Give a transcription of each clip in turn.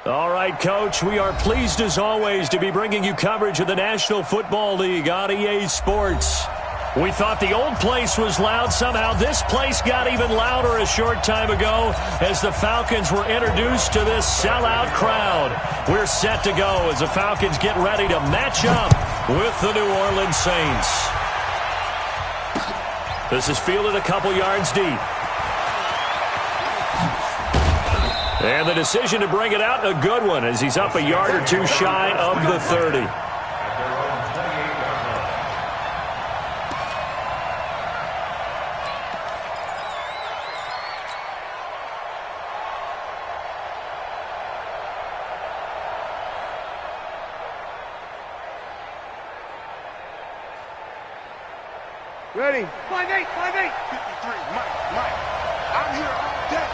All right, Coach, we are pleased as always to be bringing you coverage of the National Football League on EA Sports. We thought the old place was loud. Somehow this place got even louder a short time ago as the Falcons were introduced to this sellout crowd. We're set to go as the Falcons get ready to match up with the New Orleans Saints. This is fielded a couple yards deep. And the decision to bring it out, a good one, as he's up a yard or two shy of the 30. Ready? 5-8, 5-8. 53, Mike. I'm here all day.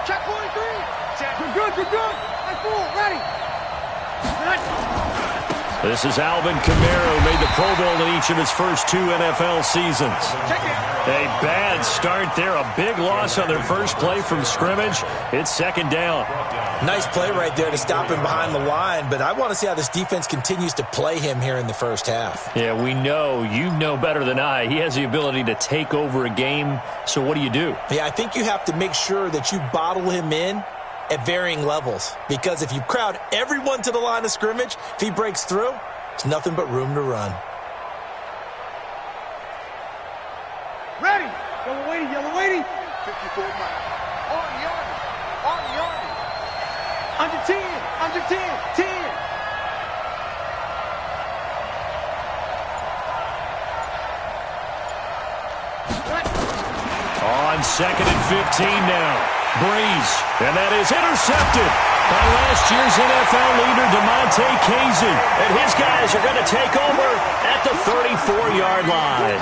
Check 43. Check. You're good. I'm full. Ready. This is Alvin Kamara, who made the Pro Bowl in each of his first 2 NFL seasons. Check it. A bad start there. A big loss on their first play from scrimmage. It's second down. Nice play right there to stop him behind the line, but I want to see how this defense continues to play him here in the first half. Yeah, we know. You know better than I. He has the ability to take over a game, so what do you do? Yeah, I think you have to make sure that you bottle him in at varying levels, because if you crowd everyone to the line of scrimmage, if he breaks through, there's nothing but room to run. Ready. Yellow waiting. 54 miles. On the Under 10. 10. On 2nd and 15 now. Breeze, and that is intercepted by last year's NFL leader, DeMonte Casey. And his guys are going to take over at the 34-yard line.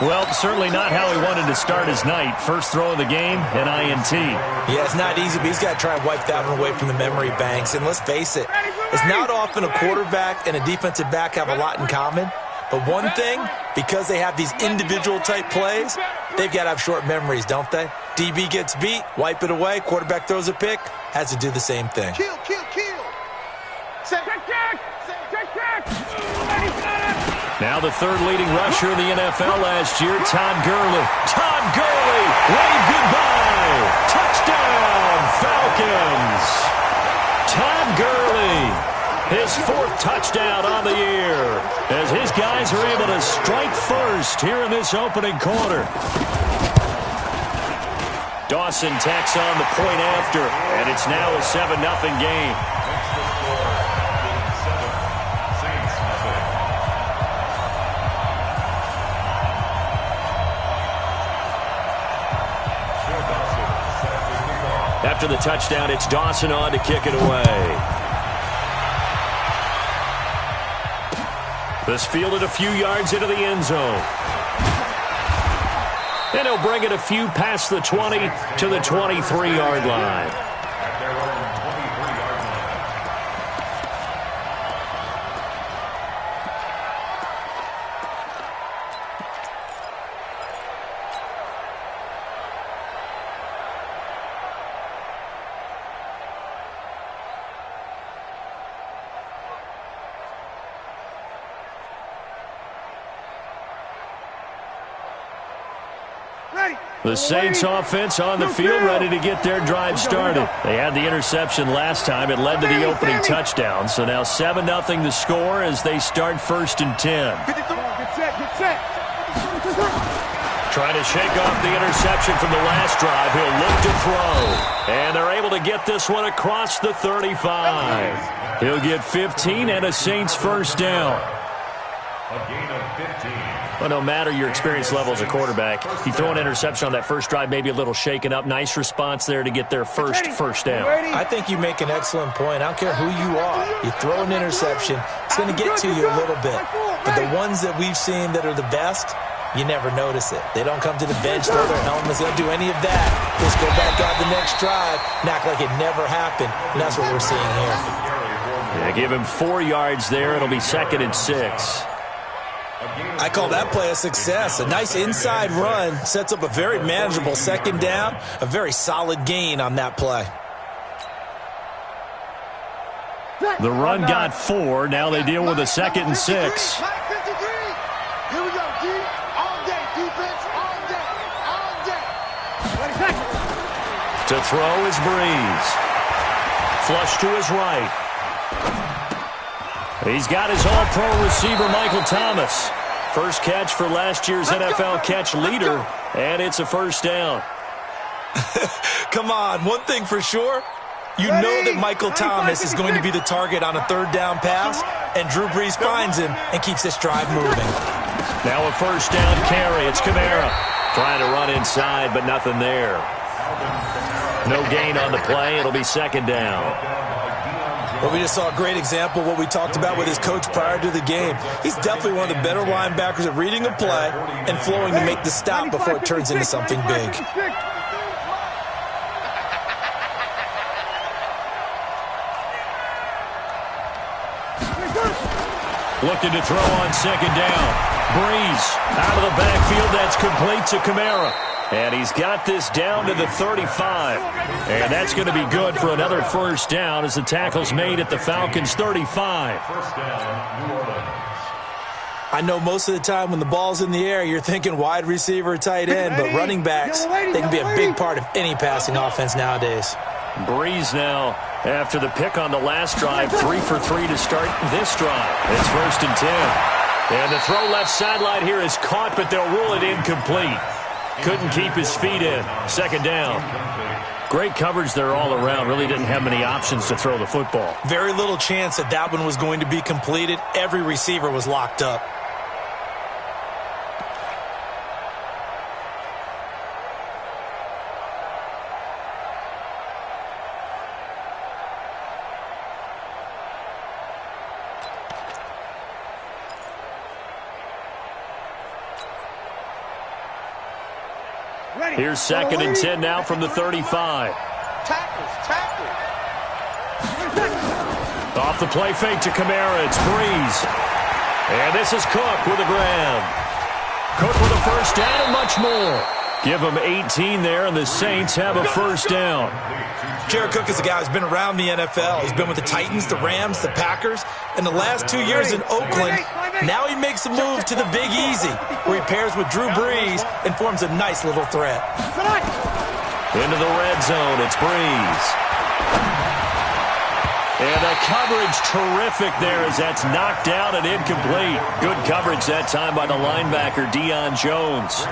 Well, certainly not how he wanted to start his night. First throw of the game, an INT. Yeah, it's not easy, but he's got to try and wipe that one away from the memory banks. And let's face it, it's not often a quarterback and a defensive back have a lot in common. But one thing, because they have these individual-type plays, they've got to have short memories, don't they? DB gets beat, wipe it away, quarterback throws a pick, has to do the same thing. Kill. Check. Now the third leading rusher in the NFL last year, Todd Gurley. Wave goodbye. Touchdown, Falcons. Todd Gurley. His 4th touchdown on the year as his guys are able to strike first here in this opening quarter. Dawson tacks on the point after, and it's now a 7-0 game. After the touchdown, it's Dawson on to kick it away. This fielded a few yards into the end zone. And he'll bring it a few past the 20 to the 23-yard line. The Saints offense on the field ready to get their drive started. They had the interception last time. It led to the opening touchdown. So now 7-0 the score as they start 1st and 10. Get set. Trying to shake off the interception from the last drive. He'll look to throw. And they're able to get this one across the 35. He'll get 15 and a Saints first down. A gain of 15. Well, no matter your experience level as a quarterback, you throw an interception on that first drive, maybe a little shaken up. Nice response there to get their first down. I think you make an excellent point. I don't care who you are. You throw an interception, it's going to get to you a little bit. But the ones that we've seen that are the best, you never notice it. They don't come to the bench, throw their helmets, they don't do any of that. Just go back on the next drive and act like it never happened. And that's what we're seeing here. Yeah, give him 4 yards there. It'll be 2nd and 6. I call that play a success. A nice inside run sets up a very manageable second down, a very solid gain on that play. The run got 4. Now they deal with a 2nd and 6. Here we go, D. All day, defense, all day, all day. To throw is Breeze. Flush to his right. He's got his all-pro receiver, Michael Thomas. First catch for last year's NFL catch leader, and it's a first down. Come on, one thing for sure. You know that Michael Thomas is going to be the target on a 3rd down pass, and Drew Brees finds him and keeps this drive moving. Now a first down carry. It's Kamara trying to run inside, but nothing there. No gain on the play. It'll be 2nd down. Well, we just saw a great example of what we talked about with his coach prior to the game. He's definitely one of the better linebackers at reading a play and flowing to make the stop before it turns into something big. Looking to throw on 2nd down. Breeze out of the backfield. That's complete to Kamara. And he's got this down to the 35. And that's going to be good for another first down as the tackle's made at the Falcons' 35. First down, New Orleans. I know most of the time when the ball's in the air, you're thinking wide receiver, tight end, but running backs, they can be a big part of any passing offense nowadays. Breeze now, after the pick on the last drive, 3 for 3 to start this drive. It's 1st and 10. And the throw left sideline here is caught, but they'll rule it incomplete. Couldn't keep his feet in. 2nd down. Great coverage there all around. Really didn't have many options to throw the football. Very little chance that that one was going to be completed. Every receiver was locked up. Here's 2nd and 10 now from the 35. Tackles. Off the play fake to Kamara. It's Breeze. And this is Cook with a grab. Cook with a first down and much more. Give him 18 there, and the Saints have a first down. Jared Cook is a guy who's been around the NFL. He's been with the Titans, the Rams, the Packers, and the last 2 years in Oakland. Now he makes a move to the Big Easy, where he pairs with Drew Brees and forms a nice little threat. Into the red zone, it's Breeze. And the coverage terrific there as that's knocked down and incomplete. Good coverage that time by the linebacker, Deion Jones.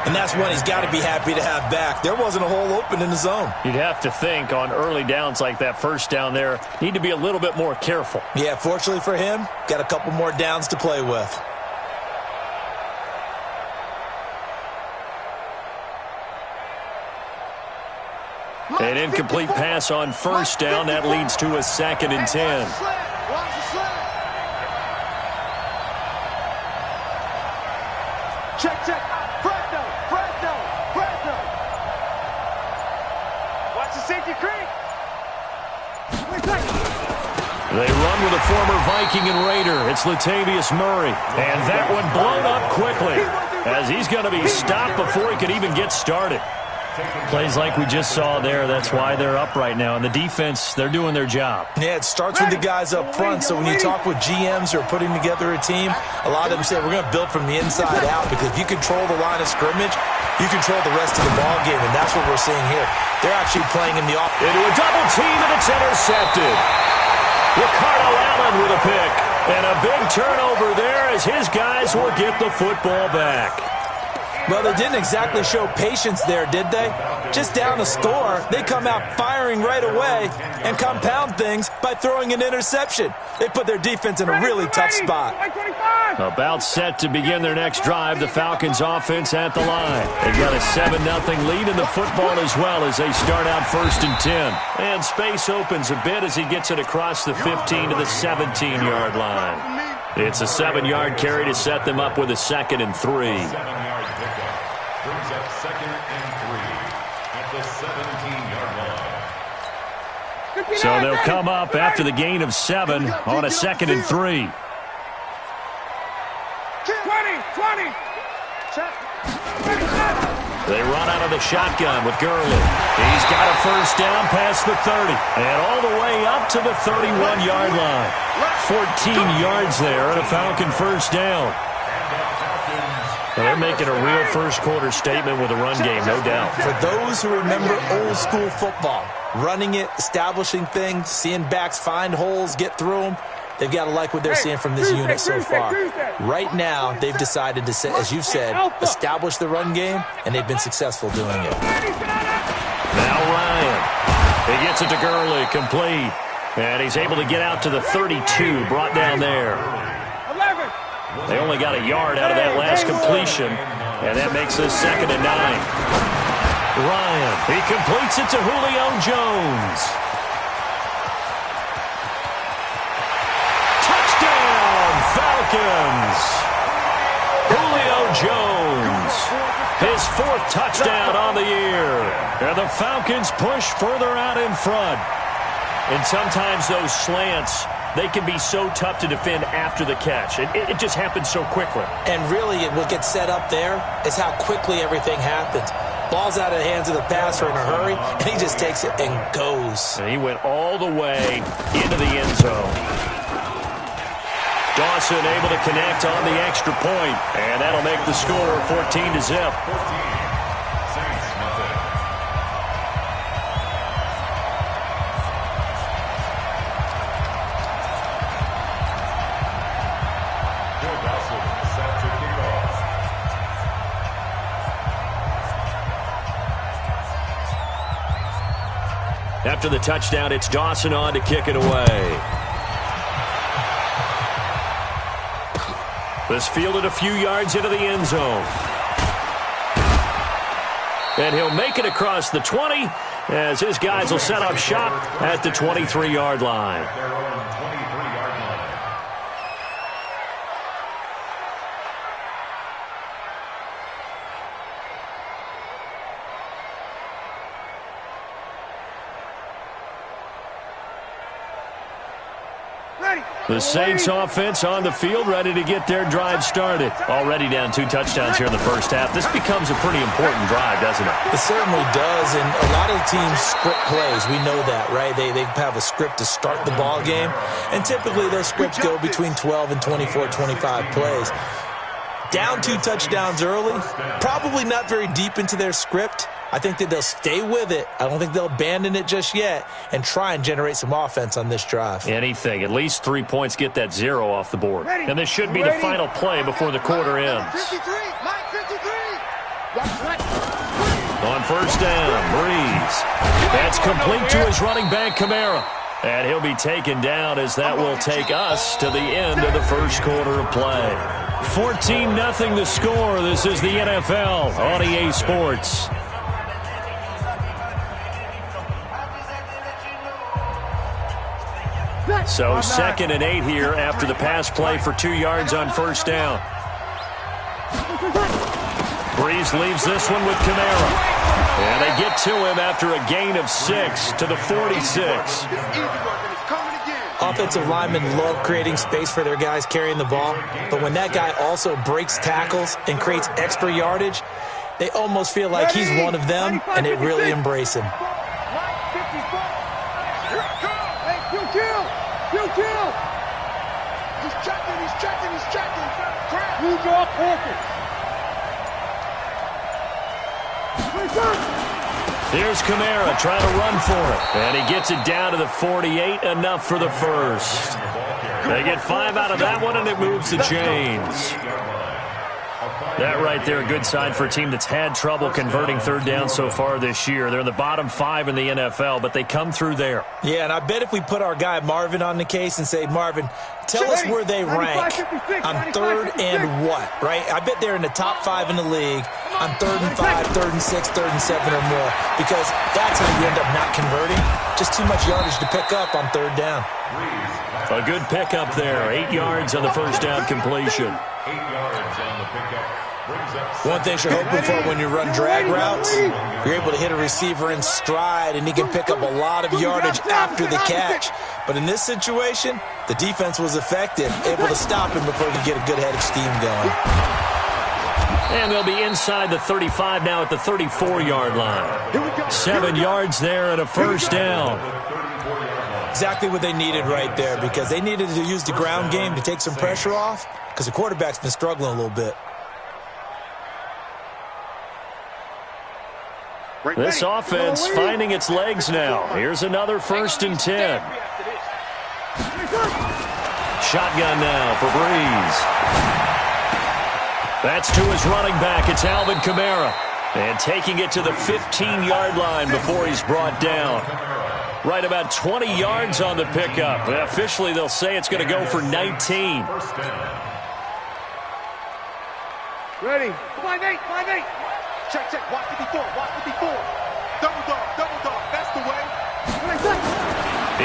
And that's one he's got to be happy to have back. There wasn't a hole open in the zone. You'd have to think on early downs like that first down there, need to be a little bit more careful. Yeah, fortunately for him, got a couple more downs to play with. An incomplete pass on first down. That leads to a 2nd and 10. Check. Fresno. Watch the safety creep. They run with a former Viking and Raider. It's Latavius Murray. And that one blown up quickly as he's going to be stopped before he could even get started. Plays like we just saw there. That's why they're up right now. And the defense, they're doing their job. Yeah, it starts with the guys up front. So when you talk with GMs who are putting together a team, a lot of them say we're going to build from the inside out, because if you control the line of scrimmage, you control the rest of the ball game, and that's what we're seeing here. They're actually playing in the off. Into a double team, and it's intercepted. Ricardo Allen with a pick. And a big turnover there as his guys will get the football back. Well, they didn't exactly show patience there, did they? Just down a score, they come out firing right away and compound things by throwing an interception. They put their defense in a really tough spot. About set to begin their next drive, the Falcons offense at the line. They've got a 7-0 lead in the football as well as they start out 1st and 10. And space opens a bit as he gets it across the 15 to the 17-yard line. It's a 7-yard carry to set them up with a 2nd and 3. 7-yard pickup brings up 2nd and 3 at the 17-yard line. So they'll come up after the gain of 7 on a 2nd and 3. 20. They run out of the shotgun with Gurley. He's got a first down past the 30 and all the way up to the 31-yard line. 14 yards there and a Falcon first down. Well, they're making a real first-quarter statement with a run game, no doubt. For those who remember old-school football, running it, establishing things, seeing backs find holes, get through them, they've got to like what they're seeing from this unit so far. Right now, they've decided to, as you've said, establish the run game, and they've been successful doing it. Now Ryan. He gets it to Gurley, complete. And he's able to get out to the 32, brought down there. They only got a yard out of that last completion, and that makes this 2nd and 9. Ryan, he completes it to Julio Jones. Touchdown, Falcons! Julio Jones, his 4th touchdown on the year. And the Falcons push further out in front. And sometimes those slants, they can be so tough to defend after the catch. It just happens so quickly. And really, what gets set up there is how quickly everything happens. Ball's out of the hands of the passer in a hurry, and he just takes it and goes. And he went all the way into the end zone. Dawson able to connect on the extra point, and that'll make the score 14-0. After the touchdown, it's Dawson on to kick it away. This fielded a few yards into the end zone. And he'll make it across the 20 as his guys will set up shop at the 23-yard line. The Saints offense on the field, ready to get their drive started. Already down 2 touchdowns here in the first half. This becomes a pretty important drive, doesn't it? It certainly does, and a lot of teams script plays. We know that, right? They have a script to start the ball game, and typically those scripts go between 12 and 24, 25 plays. Down 2 touchdowns early, probably not very deep into their script. I think that they'll stay with it. I don't think they'll abandon it just yet and try and generate some offense on this drive. Anything. At least 3 points get that 0 off the board. And this should be the final play before the quarter ends. On first down, Breeze. That's complete to his running back, Kamara. And he'll be taken down as that will take us to the end of the first quarter of play. 14-0 the score. This is the NFL on EA Sports. So 2nd and 8 here after the pass play for 2 yards on first down. Breeze leaves this one with Kamara. And they get to him after a gain of 6 to the 46. Offensive linemen love creating space for their guys carrying the ball, but when that guy also breaks tackles and creates extra yardage, they almost feel like he's one of them, and they really embrace him. He's checking. You draw pocket. Here's Kamara trying to run for it. And he gets it down to the 48, enough for the first. They get 5 out of that one, and it moves the chains. That right there, a good sign for a team that's had trouble converting third down so far this year. They're in the bottom 5 in the NFL, but they come through there. Yeah, and I bet if we put our guy Marvin on the case and say, Marvin, tell us where they rank on 3rd and what, right? I bet they're in the top 5 in the league on 3rd and 5, 3rd and 6, 3rd and 7 or more, because that's how you end up not converting. Just too much yardage to pick up on 3rd down. A good pickup there. 8 yards on the first down completion. 8 yards on the pickup. One thing you're hoping for when you run drag routes, you're able to hit a receiver in stride, and he can pick up a lot of yardage after the catch. But in this situation, the defense was effective, able to stop him before he could get a good head of steam going. And they'll be inside the 35 now at the 34-yard line. 7 yards there and a first down. Exactly what they needed right there, because they needed to use the ground game to take some pressure off, because the quarterback's been struggling a little bit. This offense finding its legs now. Here's another 1st and 10. Shotgun now for Breeze. That's to his running back. It's Alvin Kamara. And taking it to the 15-yard line before he's brought down. Right about 20 yards on the pickup. Officially, they'll say it's going to go for 19. Ready. 5-8, 5-8. Check, check. Watch the before. Watch the before. Double dog, double dog. That's the way.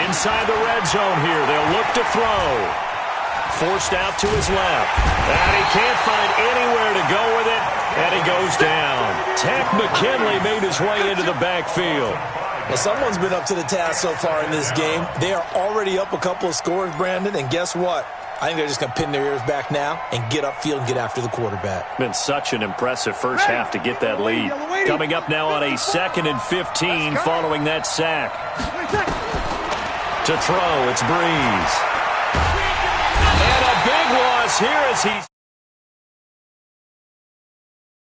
Inside the red zone here. They'll look to throw. Forced out to his left. And he can't find anywhere to go with it. And he goes down. Takk McKinley made his way into the backfield. Well, someone's been up to the task so far in this game. They are already up a couple of scores, Brandon. And guess what? I think they're just going to pin their ears back now and get upfield and get after the quarterback. Been such an impressive first half to get that lead. Coming up now on a 2nd and 15 following that sack. To throw, it's Breeze. And a big loss here as he's...